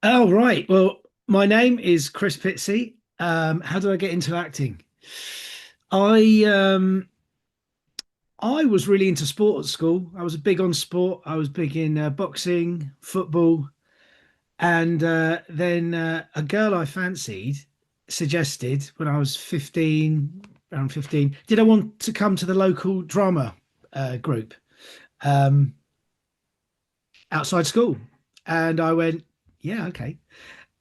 Oh, right. Well, my name is Chris Pizzey. How do I get into acting? I I was really into sport at school. I was big on sport. I was big in boxing, football, and then a girl I fancied suggested when I was 15, around 15, did I want to come to the local drama group um, outside school? And I went, yeah, okay.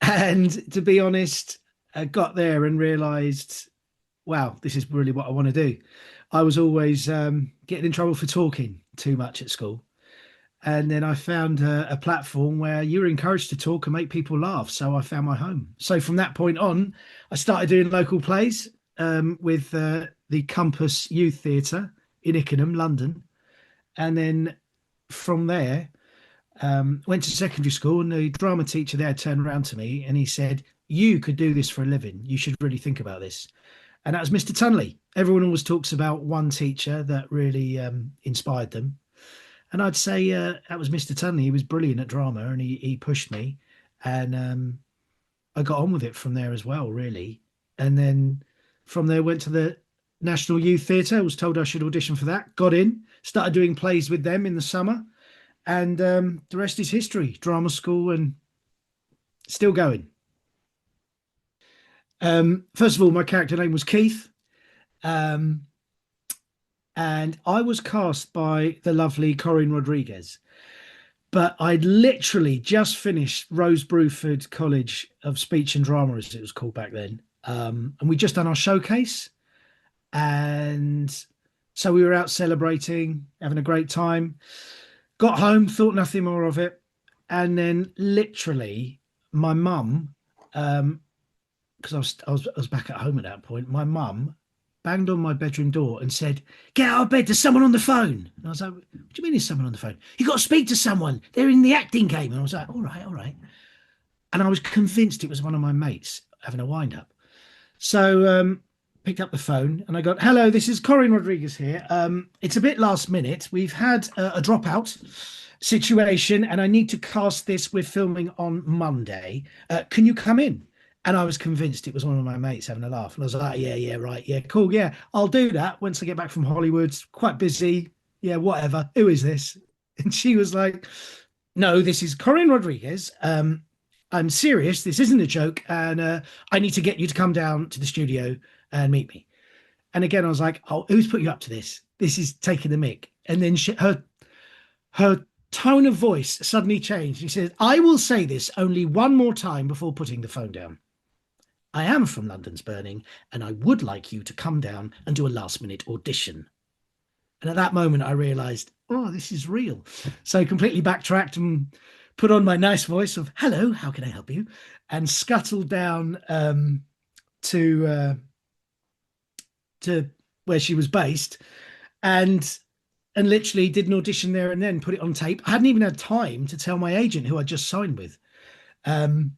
And to be honest, I got there and realized, wow, this is really what I want to do. I was always getting in trouble for talking too much at school. And then I found a platform where you were encouraged to talk and make people laugh. So I found my home. So from that point on, I started doing local plays with the Compass Youth Theatre in Ickenham, London. And then from there, went to secondary school, and the drama teacher there turned around to me and he said, "You could do this for a living. You should really think about this." And that was Mr. Tunley. Everyone always talks about one teacher that really inspired them. And I'd say that was Mr. Tunley. He was brilliant at drama and he pushed me. And I got on with it from there as well, really. And then from there, went to the National Youth Theatre. I was told I should audition for that. Got in, started doing plays with them in the summer. And the rest is history. Drama school and still going. First of all, my character name was Keith. Um, and I was cast by the lovely Corinne Rodriguez. But I'd literally just finished Rose Bruford College of Speech and Drama, as it was called back then. And we just done our showcase. And so we were out celebrating, having a great time. Got home, thought nothing more of it. And then literally my mum, because I was back at home at that point, my mum banged on my bedroom door and said, "Get out of bed, there's someone on the phone." And I was like, "What do you mean there's someone on the phone? You got to speak to someone. They're in the acting game." And I was like, "All right, all right." And I was convinced it was one of my mates having a wind up. So picked up the phone and I got, "Hello, this is Corinne Rodriguez here. It's a bit last minute. We've had a dropout situation and I need to cast this. We're filming on Monday. Can you come in?" And I was convinced it was one of my mates having a laugh. And I was like, "Yeah, yeah, right. Yeah, cool. Yeah, I'll do that once I get back from Hollywood. Quite busy. Yeah, whatever. Who is this?" And she was like, "No, this is Corinne Rodriguez. I'm serious. This isn't a joke. And I need to get you to come down to the studio and meet me." And again, I was like, "Oh, who's put you up to this? This is taking the mick." And then her tone of voice suddenly changed. She said, "I will say this only one more time before putting the phone down. I am from London's Burning, and I would like you to come down and do a last minute audition." And at that moment, I realized, oh, this is real. So I completely backtracked and put on my nice voice of, "Hello, how can I help you?" And scuttled down to to where she was based and literally did an audition there and then put it on tape. I hadn't even had time to tell my agent who I just signed with. Um,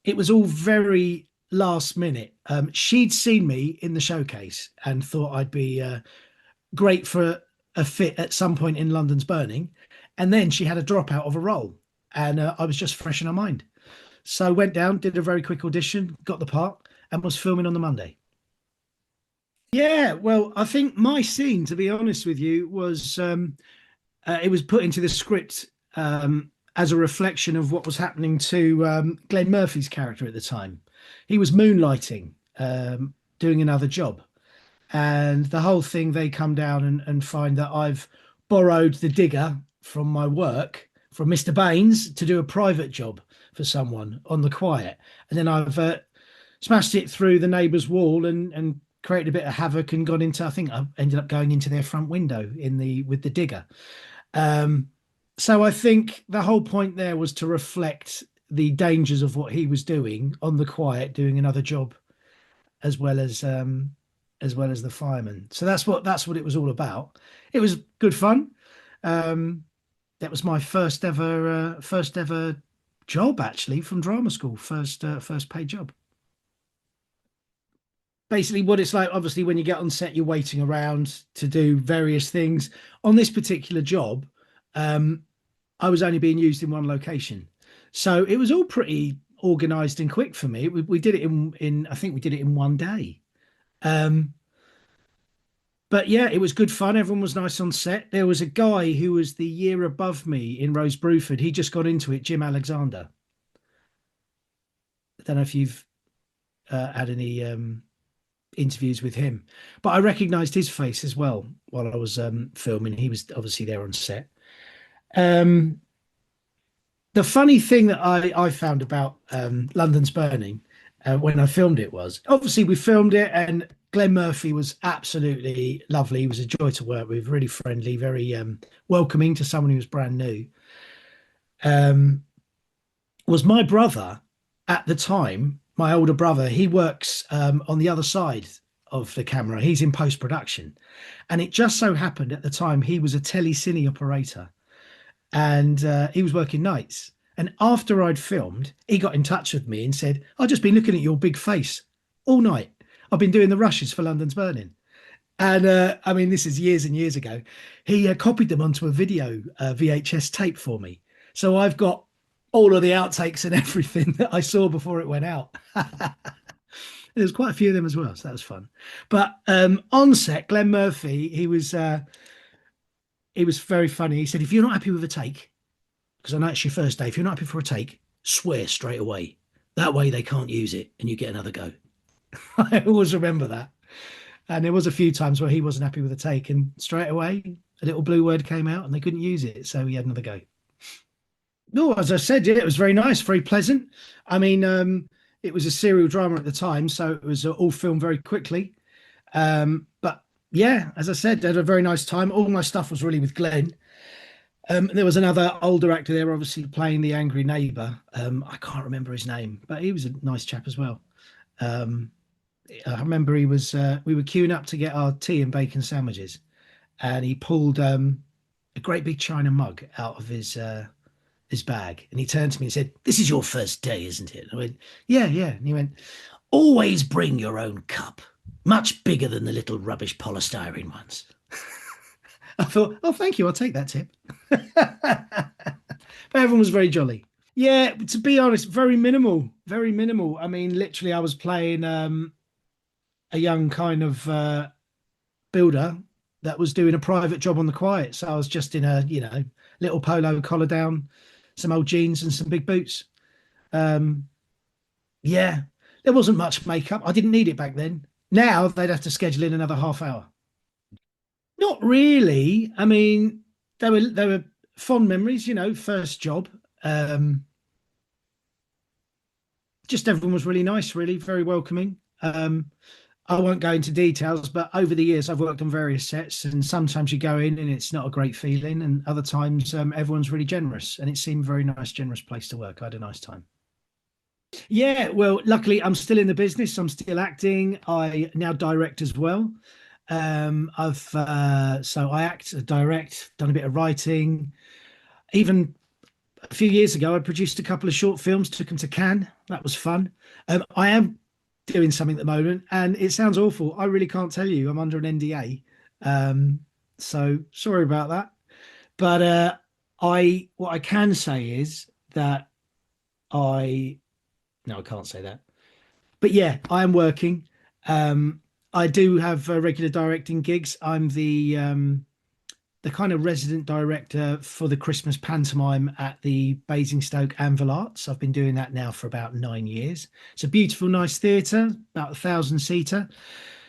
it was all very last minute. She'd seen me in the showcase and thought I'd be great for a fit at some point in London's Burning. And then she had a dropout of a role and I was just fresh in her mind. So went down, did a very quick audition, got the part and was filming on the Monday. Yeah, well, I think my scene, to be honest with you, was it was put into the script as a reflection of what was happening to Glenn Murphy's character at the time. He was moonlighting, doing another job, and the whole thing they come down and find that I've borrowed the digger from my work from Mr. Baines to do a private job for someone on the quiet, and then I've smashed it through the neighbour's wall and created a bit of havoc and got into. I think I ended up going into their front window in the with the digger. Um, so I think the whole point there was to reflect the dangers of what he was doing on the quiet, doing another job as well as the fireman. So that's what it was all about. It was good fun. Um, that was my first ever job actually from drama school. First paid job. Basically what it's like, obviously, when you get on set, you're waiting around to do various things. On this particular job, um, I was only being used in one location. So it was all pretty organized and quick for me. We did it in I think we did it in one day. Um, but yeah, it was good fun. Everyone was nice on set. There was a guy who was the year above me in Rose Bruford. He just got into it, Jim Alexander. I don't know if you've had any interviews with him, but I recognized his face as well while I was filming. He was obviously there on set. Um, the funny thing that I found about London's Burning when I filmed it was obviously we filmed it and Glenn Murphy was absolutely lovely. He was a joy to work with, really friendly, very welcoming to someone who was brand new. Um, was my brother at the time, my older brother, he works on the other side of the camera. He's in post production. And it just so happened at the time he was a telecine operator and he was working nights. And after I'd filmed, he got in touch with me and said, I've just been looking at your big face all night. I've been doing the rushes for London's Burning. And I mean, this is years and years ago. He copied them onto a video VHS tape for me. So I've got all of the outtakes and everything that I saw before it went out. There's quite a few of them as well. So that was fun. But on set, Glenn Murphy, he was very funny. He said, if you're not happy with a take, because I know it's your first day, if you're not happy for a take, swear straight away. That way they can't use it and you get another go. I always remember that. And there was a few times where he wasn't happy with the take, and straight away a little blue word came out and they couldn't use it, so he had another go. No, as I said, yeah, it was very nice, very pleasant. I mean, it was a serial drama at the time, so it was all filmed very quickly. But yeah, as I said, I had a very nice time. All my stuff was really with Glenn. There was another older actor there, obviously playing the angry neighbour. I can't remember his name, but he was a nice chap as well. Um, I remember he was we were queuing up to get our tea and bacon sandwiches, and he pulled a great big china mug out of his bag, and he turned to me and said, "This is your first day, isn't it?" And I went, "Yeah, yeah." And he went, "Always bring your own cup, much bigger than the little rubbish polystyrene ones." I thought, "Oh, thank you, I'll take that tip." But everyone was very jolly. Yeah, to be honest, very minimal, very minimal. I mean, literally, I was playing a young kind of builder that was doing a private job on the quiet. So I was just in a, little polo collar down, some old jeans and some big boots. Um, yeah, there wasn't much makeup. I didn't need it back then. Now they'd have to schedule in another half hour. Not really. I mean, they were fond memories, first job. Um, just everyone was really nice, really very welcoming. I won't go into details, but over the years, I've worked on various sets, and sometimes you go in and it's not a great feeling, and other times everyone's really generous, and it seemed a very nice, generous place to work. I had a nice time. Yeah, well, luckily, I'm still in the business. I'm still acting. I now direct as well. I've so I act, direct, done a bit of writing. Even a few years ago, I produced a couple of short films, took them to Cannes. That was fun. I am doing something at the moment, and it sounds awful. I really can't tell you. I'm under an NDA, so sorry about that. But I what I can say is that I no, I can't say that. But yeah, I am working. I do have regular directing gigs. I'm the kind of resident director for the Christmas pantomime at the Basingstoke Anvil Arts. I've been doing that now for about 9 years. It's a beautiful, nice theatre, about 1,000 seater.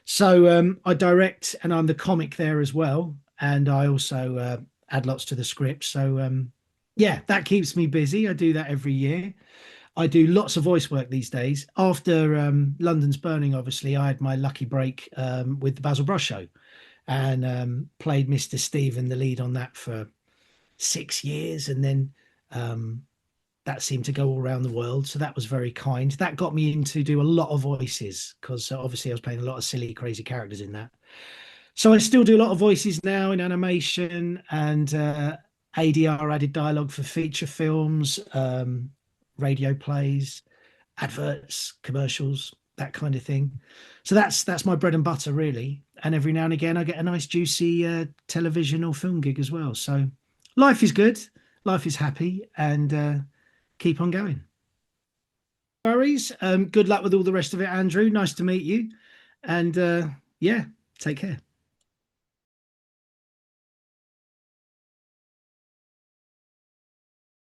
So I direct, and I'm the comic there as well. And I also add lots to the script. So yeah, that keeps me busy. I do that every year. I do lots of voice work these days. After London's Burning, obviously, I had my lucky break with the Basil Brush Show, and played Mr. Stephen, the lead on that, for 6 years. And then that seemed to go all around the world. So that was very kind. That got me into do a lot of voices because obviously I was playing a lot of silly, crazy characters in that. So I still do a lot of voices now in animation and ADR, added dialogue, for feature films, radio plays, adverts, commercials, that kind of thing. So that's my bread and butter, really. And every now and again, I get a nice, juicy television or film gig as well. So life is good, life is happy, and keep on going. No worries. Good luck with all the rest of it, Andrew. Nice to meet you. And yeah, take care.